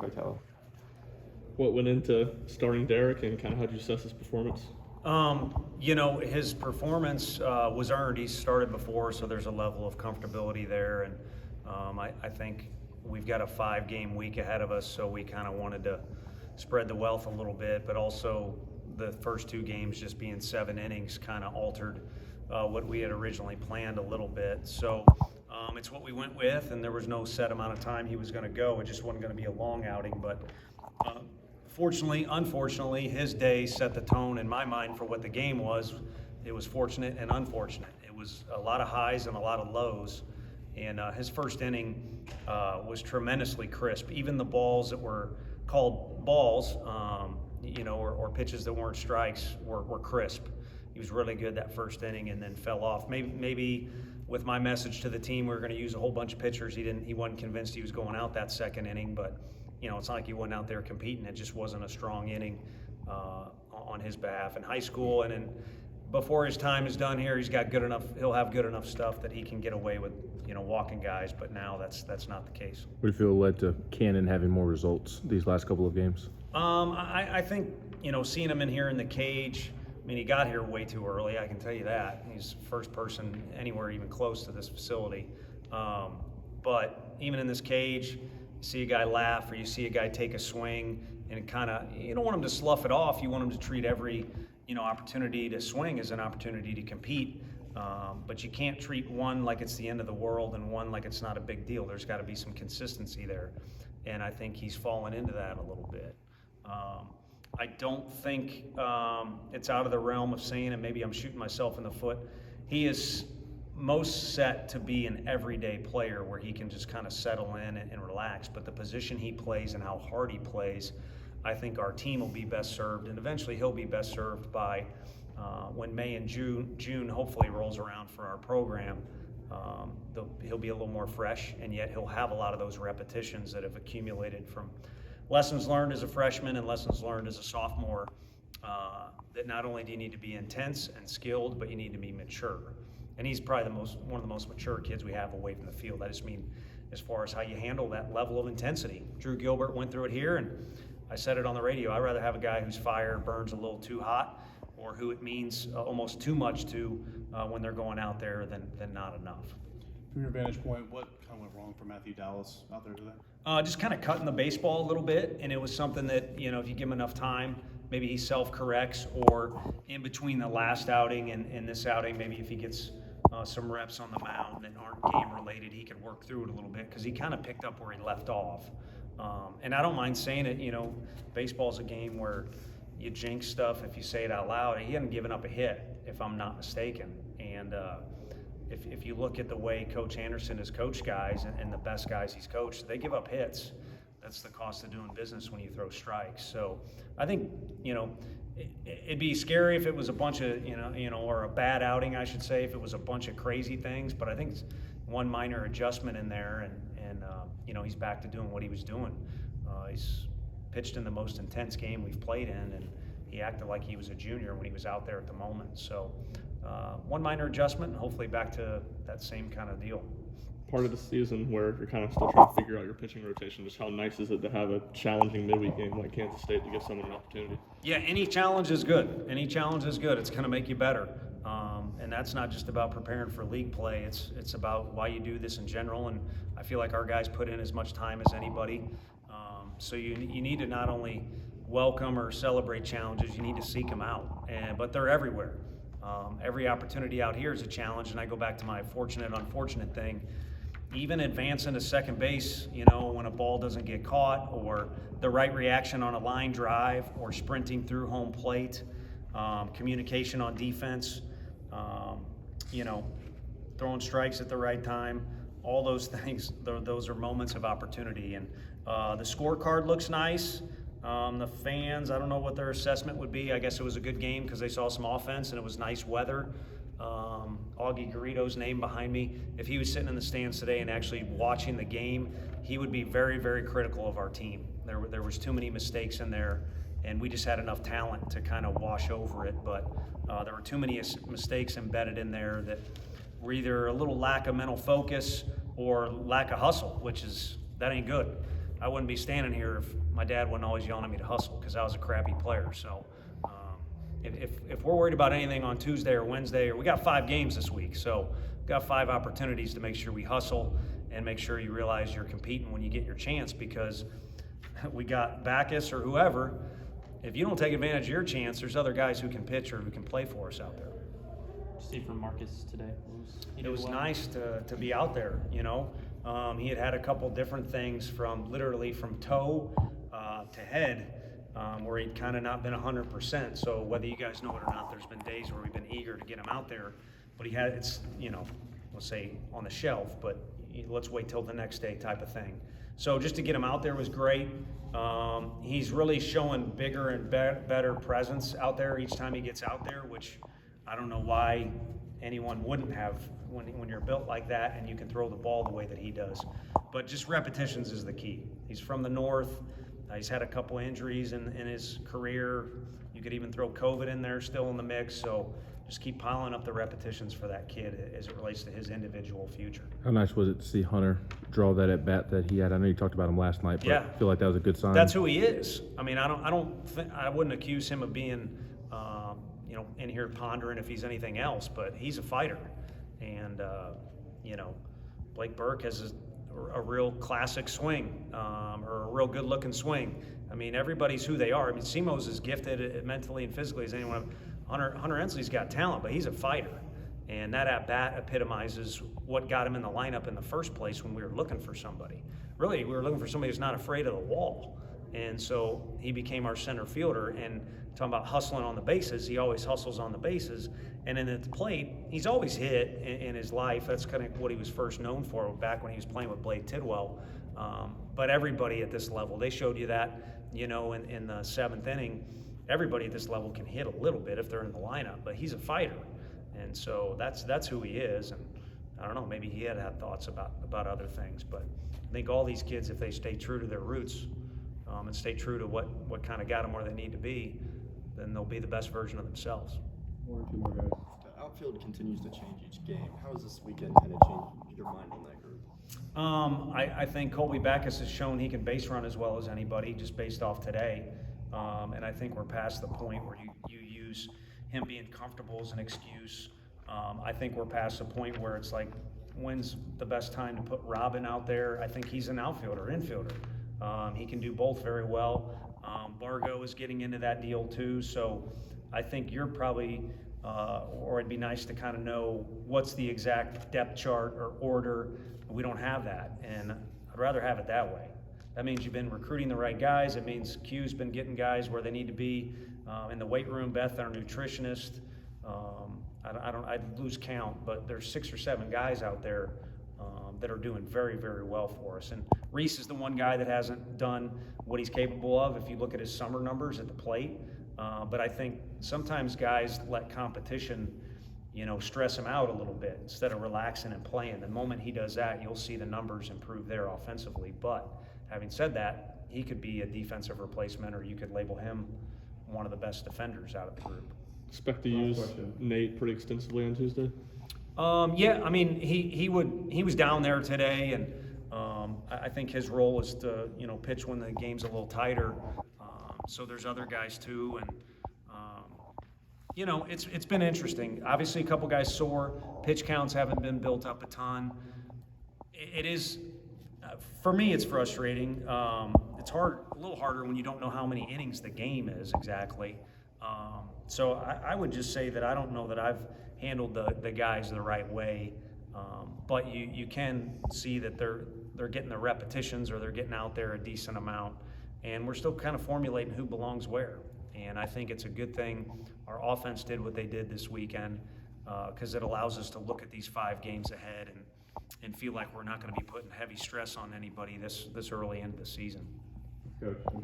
Vitello. What went into starting Derek, and kind of how did you assess his performance? His performance was earned. He started before, so there's a level of comfortability there. And I think we've got a 5-game week ahead of us, so we kind of wanted to spread the wealth a little bit, but also the first 2 games just being 7 innings kind of altered what we had originally planned a little bit. So it's what we went with, and there was no set amount of time he was going to go. It just wasn't going to be a long outing, but unfortunately, his day set the tone in my mind for what the game was. It was fortunate and unfortunate. It was a lot of highs and a lot of lows, and his first inning was tremendously crisp. Even the balls that were called balls, or pitches that weren't strikes were crisp. He was really good that first inning, and then fell off. Maybe with my message to the team, we were going to use a whole bunch of pitchers. He wasn't convinced he was going out that second inning, but it's not like he wasn't out there competing. It just wasn't a strong inning on his behalf in high school. And then before his time is done here, he'll have good enough stuff that he can get away with, walking guys. But now that's not the case. What do you feel led to Cannon having more results these last couple of games? I think, seeing him in here in the cage, he got here way too early, I can tell you that. He's the first person anywhere even close to this facility. But even in this cage, you see a guy laugh or you see a guy take a swing, and you don't want him to slough it off. You want him to treat every opportunity to swing as an opportunity to compete. But you can't treat one like it's the end of the world and one like it's not a big deal. There's got to be some consistency there, and I think he's fallen into that a little bit. I don't think it's out of the realm of saying, and maybe I'm shooting myself in the foot, he is most set to be an everyday player where he can just kind of settle in and relax. But the position he plays and how hard he plays, I think our team will be best served, and eventually he'll be best served by when May and June hopefully rolls around for our program. He'll be a little more fresh, and yet he'll have a lot of those repetitions that have accumulated from lessons learned as a freshman and lessons learned as a sophomore, that not only do you need to be intense and skilled, but you need to be mature. And he's probably one of the most mature kids we have away from the field. I just mean as far as how you handle that level of intensity. Drew Gilbert went through it here, and I said it on the radio. I'd rather have a guy whose fire burns a little too hot, or who it means almost too much to when they're going out there than not enough. From your vantage point, what kind of went wrong for Matthew Dallas out there today? Just kind of cutting the baseball a little bit, and it was something that, if you give him enough time, maybe he self-corrects, or in between the last outing and this outing, maybe if he gets some reps on the mound that aren't game-related, he could work through it a little bit, because he kind of picked up where he left off. And I don't mind saying it, baseball's a game where you jinx stuff if you say it out loud. He hadn't given up a hit, if I'm not mistaken. And if you look at the way Coach Anderson has coached guys, and the best guys he's coached, they give up hits. That's the cost of doing business when you throw strikes. So I think, it'd be scary if it was a bunch of, or a bad outing, I should say, if it was a bunch of crazy things. But I think it's one minor adjustment in there, and he's back to doing what he was doing. He's pitched in the most intense game we've played in, and he acted like he was a junior when he was out there at the moment. So one minor adjustment, and hopefully back to that same kind of deal. Part of the season where you're kind of still trying to figure out your pitching rotation, just how nice is it to have a challenging midweek game like Kansas State to give someone an opportunity? Yeah, any challenge is good. Any challenge is good. It's going to make you better. And that's not just about preparing for league play. It's about why you do this in general. And I feel like our guys put in as much time as anybody. So you need to not only welcome or celebrate challenges, you need to seek them out. But they're everywhere. Every opportunity out here is a challenge. And I go back to my fortunate, unfortunate thing. Even advancing to second base, when a ball doesn't get caught, or the right reaction on a line drive, or sprinting through home plate, communication on defense, throwing strikes at the right time, all those things, those are moments of opportunity. And the scorecard looks nice. The fans, I don't know what their assessment would be. I guess it was a good game because they saw some offense and it was nice weather. Augie Garrido's name behind me. If he was sitting in the stands today and actually watching the game, he would be very, very critical of our team. There was too many mistakes in there, and we just had enough talent to kind of wash over it. But there were too many mistakes embedded in there that were either a little lack of mental focus or lack of hustle, that ain't good. I wouldn't be standing here if my dad wasn't always yelling at me to hustle because I was a crappy player. So if we're worried about anything on Tuesday or Wednesday, or we got 5 games this week, so we've got 5 opportunities to make sure we hustle and make sure you realize you're competing when you get your chance, because we got Backus or whoever. If you don't take advantage of your chance, there's other guys who can pitch or who can play for us out there. See from Marcus today. It was nice to be out there, you know. He had a couple different things from literally from toe to head, where he'd kind of not been 100%. So whether you guys know it or not, there's been days where we've been eager to get him out there, but it's, you know, we'll say on the shelf, but let's wait till the next day type of thing. So just to get him out there was great. He's really showing bigger and better presence out there each time he gets out there, which I don't know why anyone wouldn't have when you're built like that and you can throw the ball the way that he does. But just repetitions is the key. He's from the north. He's had a couple injuries in his career. You could even throw COVID in there still in the mix. So just keep piling up the repetitions for that kid as it relates to his individual future. How nice was it to see Hunter draw that at bat that he had? I know you talked about him last night, but Yeah. I feel like that was a good sign. That's who he is. I mean, I wouldn't accuse him of being, you know, in here pondering if he's anything else, but he's a fighter. And, you know, Blake Burke has a real classic swing, or a real good looking swing. I mean, everybody's who they are. I mean, Simo's as gifted mentally and physically as anyone. Hunter Ensley's got talent, but he's a fighter. And that at-bat epitomizes what got him in the lineup in the first place when we were looking for somebody. Really, we were looking for somebody who's not afraid of the wall. And so he became our center fielder. And talking about hustling on the bases, he always hustles on the bases. And then at the plate, he's always hit in his life. That's kind of what he was first known for back when he was playing with Blade Tidwell. But everybody at this level, they showed you that, you know, in the 7th inning, everybody at this level can hit a little bit if they're in the lineup, but he's a fighter. And so that's who he is. And I don't know, maybe he had thoughts about other things, but I think all these kids, if they stay true to their roots and stay true to what kind of got them where they need to be, then they'll be the best version of themselves. One or two more guys. The outfield continues to change each game. How has this weekend kind of changed your mind on that group? I think Colby Backus has shown he can base run as well as anybody, just based off today. And I think we're past the point where you use him being comfortable as an excuse. I think we're past the point where it's like, when's the best time to put Robin out there? I think he's an outfielder, infielder. He can do both very well. Bargo is getting into that deal too. So I think you're probably, or it'd be nice to kind of know what's the exact depth chart or order. We don't have that, and I'd rather have it that way. That means you've been recruiting the right guys. It means Q's been getting guys where they need to be in the weight room. Beth, our nutritionist, I'd lose count, but there's 6 or 7 guys out there that are doing very, very well for us. And Reese is the one guy that hasn't done what he's capable of if you look at his summer numbers at the plate. But I think sometimes guys let competition, you know, stress him out a little bit instead of relaxing and playing. The moment he does that, you'll see the numbers improve there offensively. But having said that, he could be a defensive replacement, or you could label him one of the best defenders out of the group. Expect to use Nate pretty extensively on Tuesday? Yeah, I mean, he was down there today, and I think his role is to, you know, pitch when the game's a little tighter. So there's other guys too, and you know, it's been interesting. Obviously, a couple guys sore. Pitch counts haven't been built up a ton. It is, for me, it's frustrating. It's a little harder when you don't know how many innings the game is exactly. So I would just say that I don't know that I've handled the guys the right way, but you can see that they're getting the repetitions, or they're getting out there a decent amount, and we're still kind of formulating who belongs where. And I think it's a good thing our offense did what they did this weekend, because it allows us to look at these 5 games ahead and feel like we're not going to be putting heavy stress on anybody this early into the season. Coach.